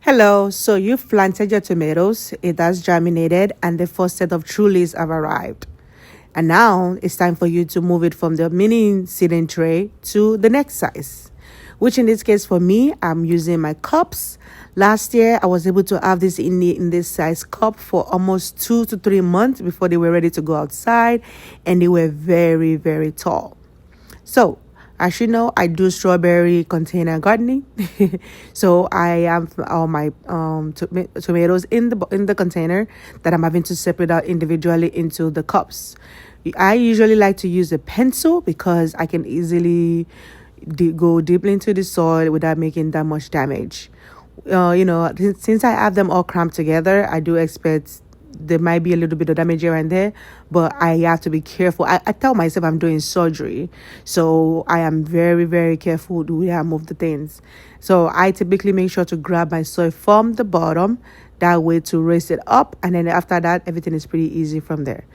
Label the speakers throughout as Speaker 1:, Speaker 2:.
Speaker 1: Hello, so you've planted your tomatoes, it has germinated, and the first set of true leaves have arrived. And now it's time for you to move it from the mini seeding tray to the next size, which in this case for me, I'm using my cups. Last year, I was able to have this in this size cup for almost 2 to 3 months before they were ready to go outside, and they were very, very tall. So, as you know, I do strawberry container gardening. So I have all my tomatoes in the container that I'm having to separate out individually into the cups. I usually like to use a pencil because I can easily go deeply into the soil without making that much damage. Since I have them all cramped together, I do expect there might be a little bit of damage here and there, but I have to be careful. I tell myself I'm doing surgery, so I am very, very careful the way I move the things. So I typically make sure to grab my soil from the bottom, that way to raise it up, and then after that, everything is pretty easy from there.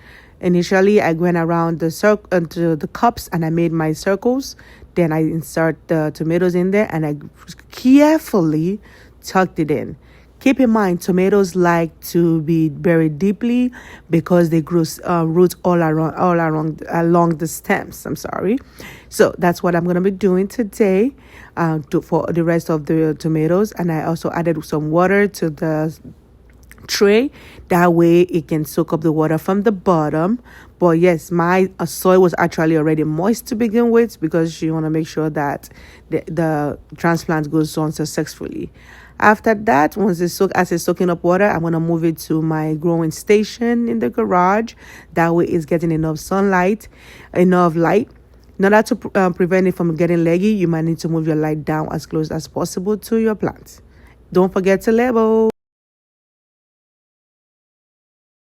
Speaker 1: Initially, I went around the circle to the cups and I made my circles. Then I insert the tomatoes in there and I carefully tucked it in. Keep in mind, tomatoes like to be buried deeply because they grow roots along the stems. I'm sorry. So that's what I'm going to be doing today for the rest of the tomatoes. And I also added some water to the tray. That way it can soak up the water from the bottom. But yes, my soil was actually already moist to begin with because you want to make sure that the transplant goes on successfully. After that, once it's soaking up water, I'm going to move it to my growing station in the garage. That way it's getting enough sunlight, enough light. In order to prevent it from getting leggy, you might need to move your light down as close as possible to your plants. Don't forget to label.